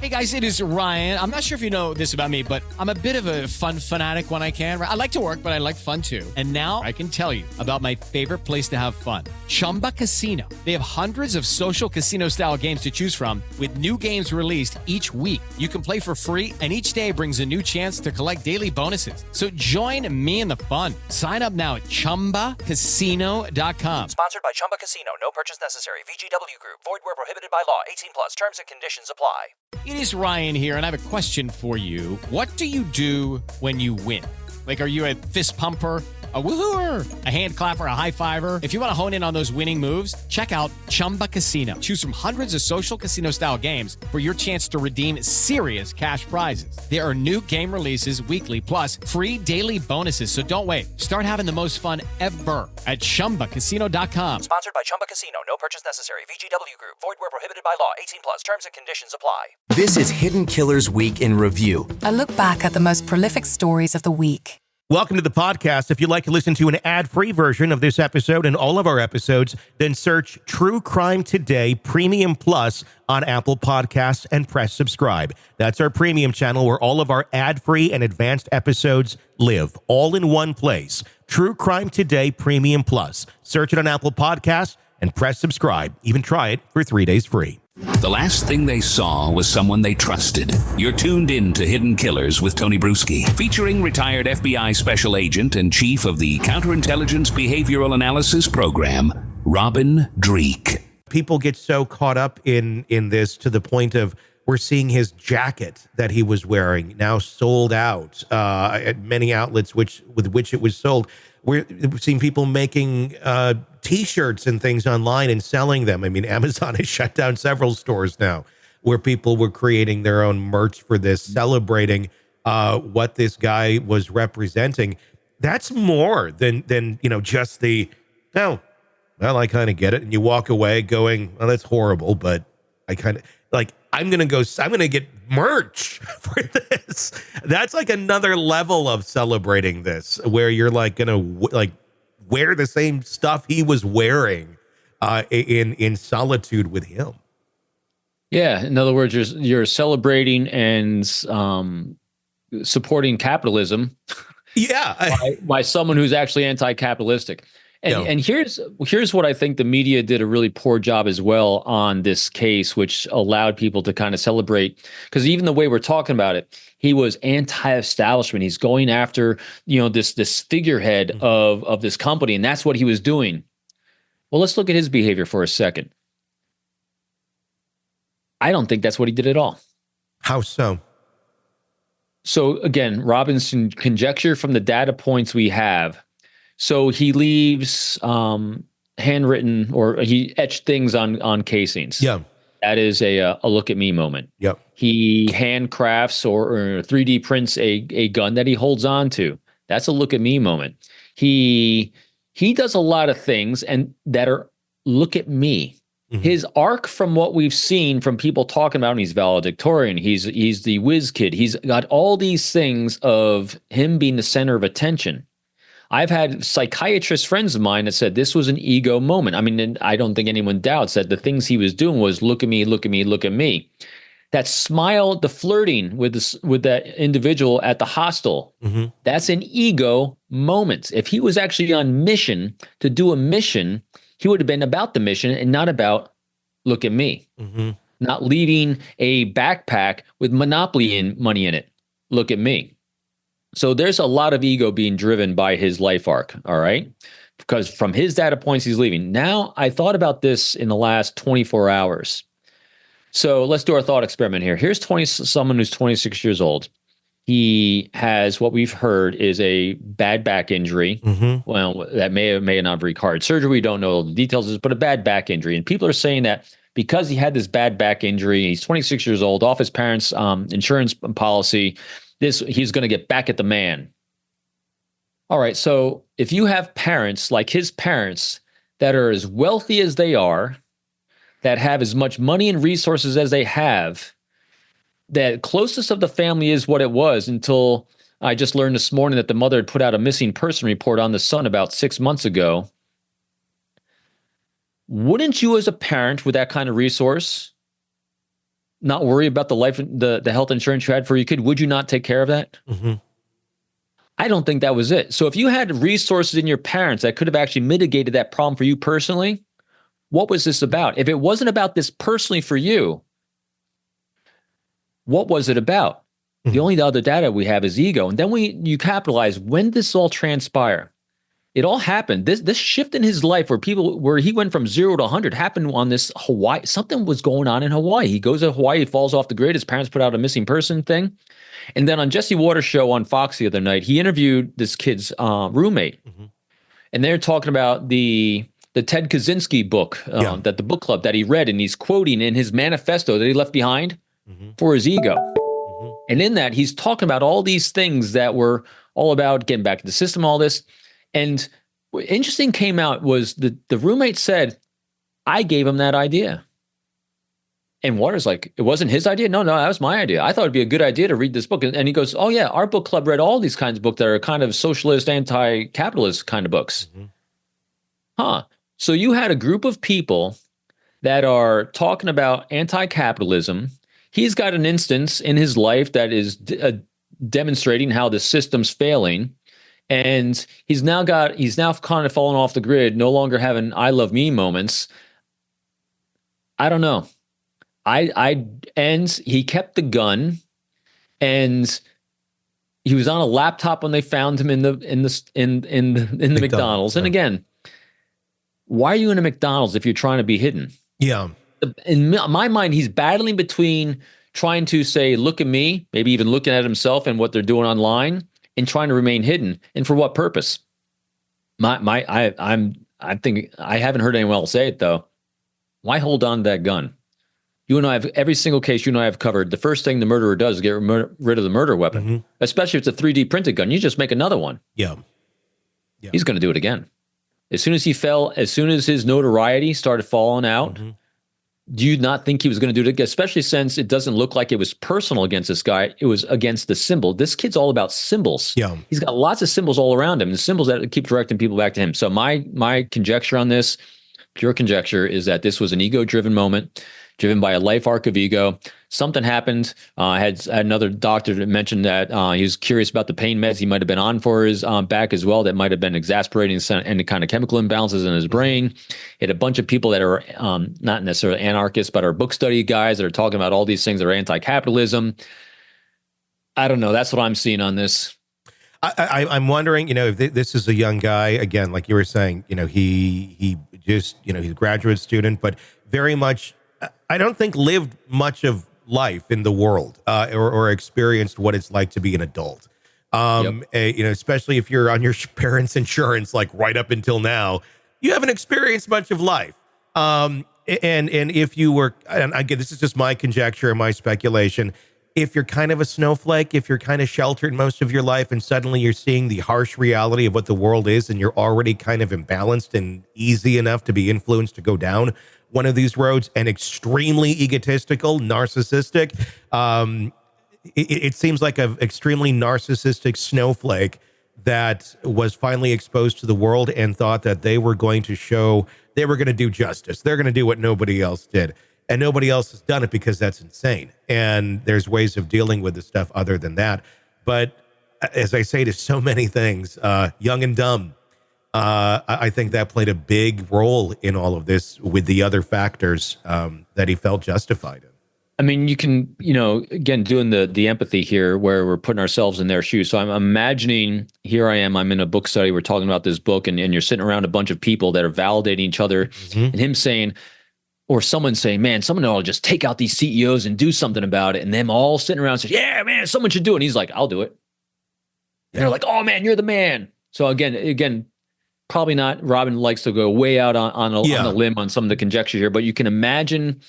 Hey guys, it is Ryan. I'm not sure if you know this about me, but I'm a bit of a fun fanatic when I can. I like to work, but I like fun too. And now I can tell you about my favorite place to have fun. Chumba Casino. They have hundreds of social casino style games to choose from with new games released each week. You can play for free and each day brings a new chance to collect daily bonuses. So join me in the fun. Sign up now at ChumbaCasino.com. Sponsored by Chumba Casino. No purchase necessary. VGW Group. Void where prohibited by law. 18 plus. Terms and conditions apply. It is Ryan here, and I have a question for you. What do you do when you win? Like, are you a fist pumper, a woohooer, a hand clapper, a high fiver? If you want to hone in on those winning moves, check out Chumba Casino. Choose from hundreds of social casino style games for your chance to redeem serious cash prizes. There are new game releases weekly, plus free daily bonuses. So don't wait. Start having the most fun ever at ChumbaCasino.com. Sponsored by Chumba Casino. No purchase necessary. VGW Group. Void where prohibited by law. 18 plus. Terms and conditions apply. This is Hidden Killers Week in Review. A look back at the most prolific stories of the week. Welcome to the podcast. If you'd like to listen to an ad-free version of this episode and all of our episodes, then search True Crime Today Premium Plus on Apple Podcasts and press subscribe. That's our premium channel where all of our ad-free and advanced episodes live, all in one place. True Crime Today Premium Plus. Search it on Apple Podcasts and press subscribe. Even try it for 3 days free. The last thing they saw was someone they trusted. You're tuned in to Hidden Killers with Tony Brueski, featuring retired FBI special agent and chief of the Counterintelligence Behavioral Analysis Program, Robin Dreeke. People get so caught up in this to the point of we're seeing his jacket that he was wearing now sold out at many outlets with which it was sold. We're seeing people making T-shirts and things online and selling them. I mean, Amazon has shut down several stores now where people were creating their own merch for this, celebrating what this guy was representing. That's more than just the, no, well, I kind of get it. And you walk away going, well, that's horrible, but I kind of like, I'm going to get merch for this. That's like another level of celebrating this, where you're like going to wear the same stuff he was wearing in solitude with him. Yeah. In other words, you're celebrating and supporting capitalism. Yeah. by someone who's actually anti-capitalistic. And here's what I think the media did a really poor job as well on this case, which allowed people to kind of celebrate, because even the way we're talking about it, he was anti-establishment. He's going after, this figurehead of this company, and that's what he was doing. Well, let's look at his behavior for a second. I don't think that's what he did at all. How so? So again, Robinson conjecture from the data points we have. So he leaves handwritten, or he etched things on casings. Yeah. That is a look at me moment. Yep. He handcrafts or 3D prints a gun that he holds on to. That's a look at me moment. He does a lot of things and that are look at me. Mm-hmm. His arc, from what we've seen from people talking about him, he's valedictorian, he's the whiz kid. He's got all these things of him being the center of attention. I've had psychiatrist friends of mine that said this was an ego moment. I mean, I don't think anyone doubts that the things he was doing was look at me, look at me, look at me. That smile, the flirting with that individual at the hostel, that's an ego moment. If he was actually on mission to do a mission, he would have been about the mission and not about look at me. Not leaving a backpack with Monopoly money in it. Look at me. So there's a lot of ego being driven by his life arc, all right? Because from his data points, he's leaving. Now, I thought about this in the last 24 hours. So let's do our thought experiment here. Here's someone who's 26 years old. He has, what we've heard, is a bad back injury. Well, that may or may not required surgery. We don't know the details, but a bad back injury. And people are saying that because he had this bad back injury, he's 26 years old, off his parents' insurance policy, he's going to get back at the man. All right, so if you have parents like his parents that are as wealthy as they are, that have as much money and resources as they have, that closest of the family is what it was until I just learned this morning that the mother had put out a missing person report on the son about 6 months ago. Wouldn't you as a parent with that kind of resource not worry about the health insurance you had for your kid? Would you not take care of that? Mm-hmm. I don't think that was it. So if you had resources in your parents that could have actually mitigated that problem for you personally, what was this about? If it wasn't about this personally for you, what was it about? The only other data we have is ego. And then you capitalize. When did this all transpire? It all happened. This shift in his life where he went from 0 to 100 happened on this Hawaii. Something was going on in Hawaii. He goes to Hawaii, he falls off the grid. His parents put out a missing person thing. And then on Jesse Waters' show on Fox the other night, he interviewed this kid's roommate. Mm-hmm. And they're talking about the Ted Kaczynski book, that the book club that he read, and he's quoting in his manifesto that he left behind for his ego. Mm-hmm. And in that, he's talking about all these things that were all about getting back to the system, all this. And what interesting came out was the roommate said, I gave him that idea. And Waters like, it wasn't his idea? No, that was my idea. I thought it'd be a good idea to read this book. And he goes, oh yeah, our book club read all these kinds of books that are kind of socialist, anti-capitalist kind of books. Mm-hmm. Huh. So you had a group of people that are talking about anti-capitalism. He's got an instance in his life that is demonstrating how the system's failing. And he's now kind of fallen off the grid, no longer having I love me moments. I don't know. And he kept the gun, and he was on a laptop when they found him in the McDonald's. And again, why are you in a McDonald's if you're trying to be hidden? Yeah. In my mind, he's battling between trying to say, look at me, maybe even looking at himself and what they're doing online, and trying to remain hidden. And for what purpose? I think I haven't heard anyone else say it though. Why hold on to that gun? You and I have every single case you and I have covered. The first thing the murderer does is get rid of the murder weapon, especially if it's a 3D printed gun. You just make another one. Yeah. He's going to do it again. As soon as his notoriety started falling out, do you not think he was going to do it again? Especially since it doesn't look like it was personal against this guy. It was against the symbol. This kid's all about symbols. Yeah. He's got lots of symbols all around him, the symbols that keep directing people back to him. So my conjecture on this, pure conjecture, is that this was an ego-driven moment, driven by a life arc of ego. Something happened. I had another doctor that mentioned that he was curious about the pain meds he might have been on for his back as well that might have been exacerbating any kind of chemical imbalances in his brain. He had a bunch of people that are not necessarily anarchists, but are book study guys that are talking about all these things that are anti-capitalism. I don't know. That's what I'm seeing on this. I'm wondering, if this is a young guy, again, like you were saying, he just, he's a graduate student, but very much, I don't think lived much of life in the world or experienced what it's like to be an adult. Especially if you're on your parents' insurance, like right up until now, you haven't experienced much of life. And if you were, and again, this is just my conjecture and my speculation, if you're kind of a snowflake, if you're kind of sheltered most of your life and suddenly you're seeing the harsh reality of what the world is and you're already kind of imbalanced and easy enough to be influenced to go down one of these roads and extremely egotistical, narcissistic, it seems like an extremely narcissistic snowflake that was finally exposed to the world and thought that they were going to do justice. They're going to do what nobody else did. And nobody else has done it because that's insane. And there's ways of dealing with the stuff other than that. But as I say to so many things, young and dumb, I think that played a big role in all of this with the other factors that he felt justified in. I mean, you can, again, doing the empathy here where we're putting ourselves in their shoes. So I'm imagining, here I am, I'm in a book study, we're talking about this book, and you're sitting around a bunch of people that are validating each other, and him saying, or someone saying, man, someone ought to just take out these CEOs and do something about it. And them all sitting around saying, yeah, man, someone should do it. And he's like, I'll do it. And they're like, oh man, you're the man. So again, probably not. Robin likes to go way out on a limb on some of the conjecture here, but you can imagine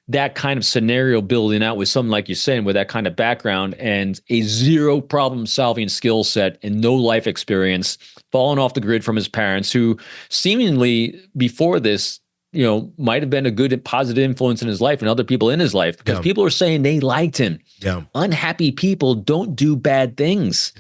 that kind of scenario building out with someone like you're saying, with that kind of background and a zero problem solving skill set and no life experience, falling off the grid from his parents, who seemingly before this, might have been a good positive influence in his life and other people in his life, because people are saying they liked him. Yeah. Unhappy people don't do bad things.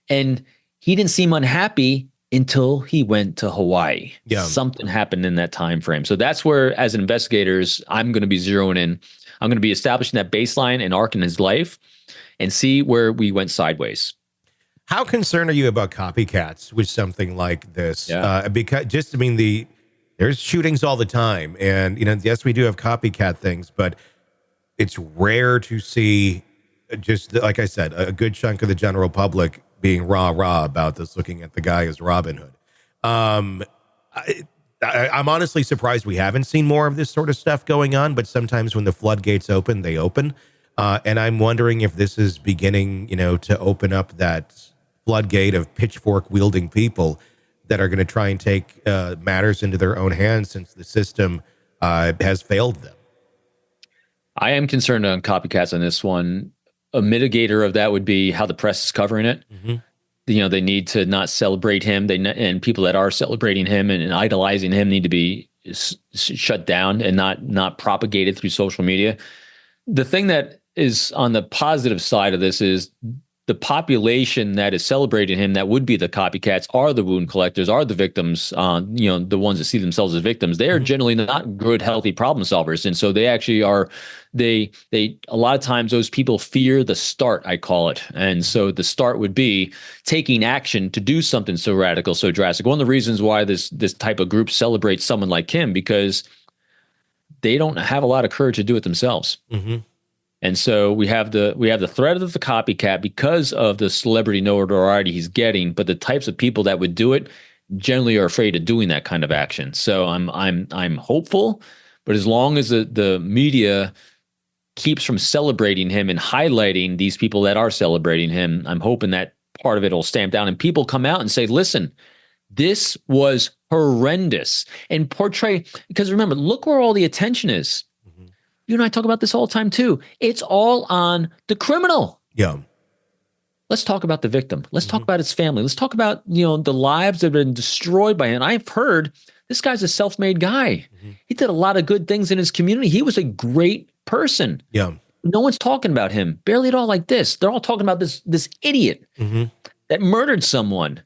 And he didn't seem unhappy until he went to Hawaii. Yeah. Something happened in that time frame. So that's where, as investigators, I'm going to be zeroing in I'm going to be establishing that baseline and arc in his life and see where we went sideways. How concerned are you about copycats with something like this? Yeah. Because there's shootings all the time, and yes, we do have copycat things, but it's rare to see, just like I said, a good chunk of the general public being rah about this, looking at the guy as Robin Hood. I'm honestly surprised we haven't seen more of this sort of stuff going on, but sometimes when the floodgates open, they open. And I'm wondering if this is beginning, to open up that floodgate of pitchfork-wielding people that are going to try and take matters into their own hands since the system has failed them. I am concerned on copycats on this one. A mitigator of that would be how the press is covering it. Mm-hmm. They need to not celebrate him. And people that are celebrating him and idolizing him need to be shut down and not propagated through social media. The thing that is on the positive side of this is the population that is celebrating him, that would be the copycats, are the wound collectors, are the victims, the ones that see themselves as victims. They are generally not good, healthy problem solvers. And so they actually are, a lot of times those people fear the start, I call it. And so the start would be taking action to do something so radical, so drastic. One of the reasons why this type of group celebrates someone like him, because they don't have a lot of courage to do it themselves. Mm-hmm. And so we have the threat of the copycat because of the celebrity notoriety he's getting, but the types of people that would do it generally are afraid of doing that kind of action. So I'm hopeful, but as long as the media keeps from celebrating him and highlighting these people that are celebrating him, I'm hoping that part of it will stamp down and people come out and say, listen, this was horrendous, and portray, because remember, look where all the attention is. You and I talk about this all the time too. It's all on the criminal. Yeah. Let's talk about the victim. Let's talk about his family. Let's talk about, the lives that have been destroyed by him. I've heard this guy's a self-made guy. He did a lot of good things in his community. He was a great person. Yeah. No one's talking about him. Barely at all like this. They're all talking about this idiot that murdered someone.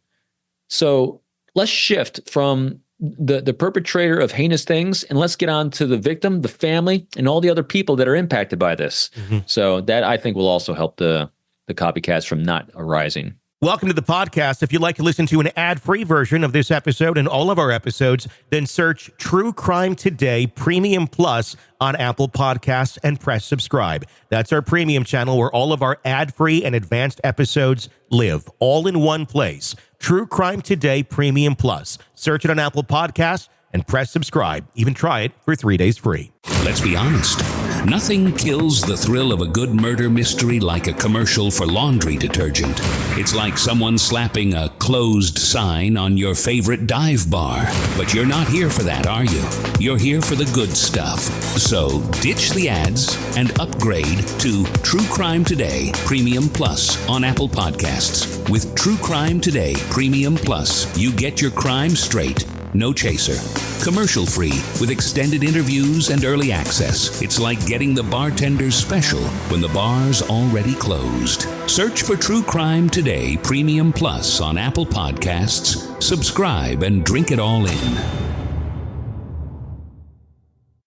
So let's shift from the perpetrator of heinous things, and let's get on to the victim, the family, and all the other people that are impacted by this. So that, I think, will also help the copycats from not arising. Welcome to the podcast. If you'd like to listen to an ad-free version of this episode and all of our episodes, then search True Crime Today Premium Plus on Apple Podcasts and press subscribe. That's our premium channel where all of our ad-free and advanced episodes live, all in one place. True Crime Today Premium Plus. Search it on Apple Podcasts and press subscribe. Even try it for 3 days free. Let's be honest. Nothing kills the thrill of a good murder mystery like a commercial for laundry detergent. It's like someone slapping a closed sign on your favorite dive bar. But you're not here for that, are you? You're here for the good stuff. So ditch the ads and upgrade to True Crime Today Premium Plus on Apple Podcasts. With True Crime Today Premium Plus, you get your crime straight. No chaser. Commercial free with extended interviews and early access. It's like getting the bartender's special when the bar's already closed. Search for True Crime Today Premium Plus on Apple Podcasts. Subscribe and drink it all in.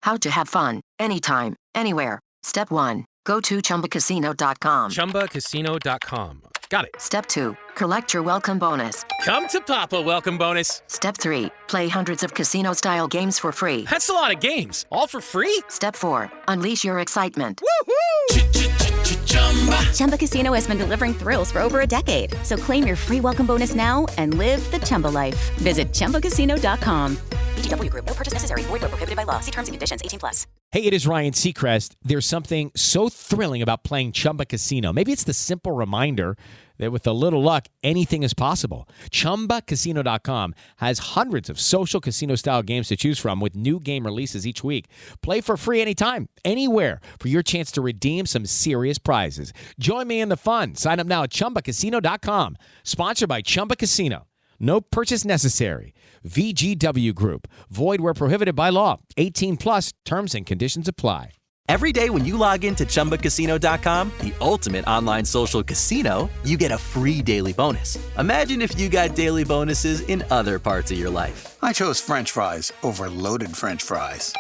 How to have fun, anytime, anywhere. Step 1. Go to ChumbaCasino.com. ChumbaCasino.com. Got it. Step 2. Collect your welcome bonus. Come to Papa welcome bonus. Step 3. Play hundreds of casino-style games for free. That's a lot of games. All for free? Step 4. Unleash your excitement. Woohoo! Chumba Casino has been delivering thrills for over a decade. So claim your free welcome bonus now and live the Chumba life. Visit ChumbaCasino.com. VGW Group. No purchase necessary. Void where prohibited by law. See terms and conditions. 18+. Hey, it is Ryan Seacrest. There's something so thrilling about playing Chumba Casino. Maybe it's the simple reminder that with a little luck, anything is possible. ChumbaCasino.com has hundreds of social casino-style games to choose from with new game releases each week. Play for free anytime, anywhere for your chance to redeem some serious prizes. Join me in the fun. Sign up now at ChumbaCasino.com. Sponsored by Chumba Casino. No purchase necessary. VGW Group. Void where prohibited by law. 18+. Terms and conditions apply. Every day when you log into ChumbaCasino.com, the ultimate online social casino, you get a free daily bonus. Imagine if you got daily bonuses in other parts of your life. I chose French fries over loaded French fries.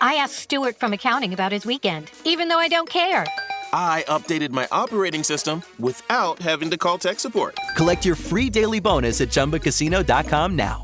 I asked Stuart from accounting about his weekend, even though I don't care. I updated my operating system without having to call tech support. Collect your free daily bonus at ChumbaCasino.com now.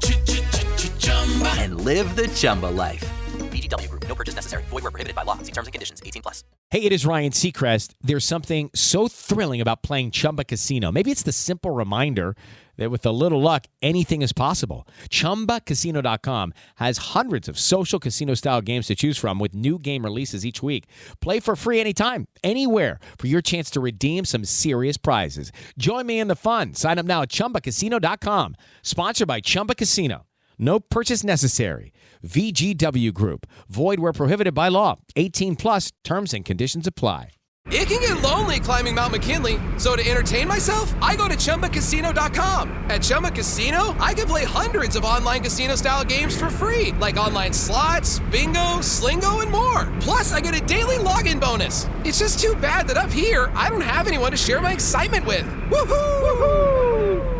And live the Chumba life. VGW Group. No purchase necessary. Void where prohibited by law. See terms and conditions. 18+. Hey, it is Ryan Seacrest. There's something so thrilling about playing Chumba Casino. Maybe it's the simple reminder that with a little luck, anything is possible. ChumbaCasino.com has hundreds of social casino-style games to choose from with new game releases each week. Play for free anytime, anywhere for your chance to redeem some serious prizes. Join me in the fun. Sign up now at ChumbaCasino.com. Sponsored by Chumba Casino. No purchase necessary. VGW Group. Void where prohibited by law. 18+. Terms and conditions apply. It can get lonely climbing Mount McKinley, so to entertain myself, I go to ChumbaCasino.com. At Chumba Casino, I can play hundreds of online casino-style games for free, like online slots, bingo, Slingo, and more. Plus, I get a daily login bonus. It's just too bad that up here, I don't have anyone to share my excitement with. Woohoo! Woohoo!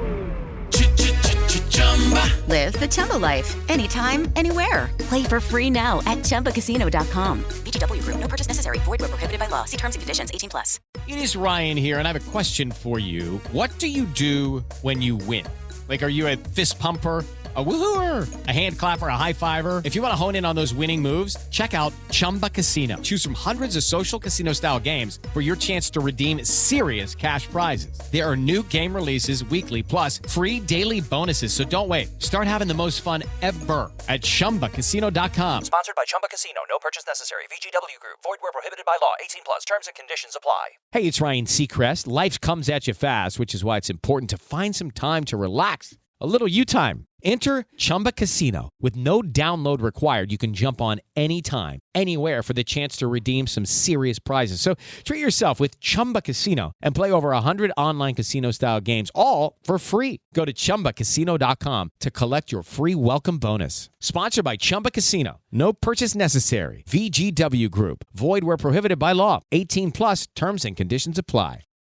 Live the Chumba life. Anytime, anywhere. Play for free now at ChumbaCasino.com. VGW Group. No purchase necessary. Void where prohibited by law. See terms and conditions. 18+. It is Ryan here, and I have a question for you. What do you do when you win? Like, are you a fist pumper, a woohooer, a hand clapper, a high fiver? If you want to hone in on those winning moves, check out Chumba Casino. Choose from hundreds of social casino-style games for your chance to redeem serious cash prizes. There are new game releases weekly, plus free daily bonuses. So don't wait. Start having the most fun ever at ChumbaCasino.com. Sponsored by Chumba Casino. No purchase necessary. VGW Group. Void where prohibited by law. 18+. Terms and conditions apply. Hey, it's Ryan Seacrest. Life comes at you fast, which is why it's important to find some time to relax. A little you time. Enter Chumba Casino. With no download required, you can jump on anytime, anywhere for the chance to redeem some serious prizes. So treat yourself with Chumba Casino and play over 100 online casino-style games, all for free. Go to ChumbaCasino.com to collect your free welcome bonus. Sponsored by Chumba Casino. No purchase necessary. VGW Group. Void where prohibited by law. 18+. Terms and conditions apply.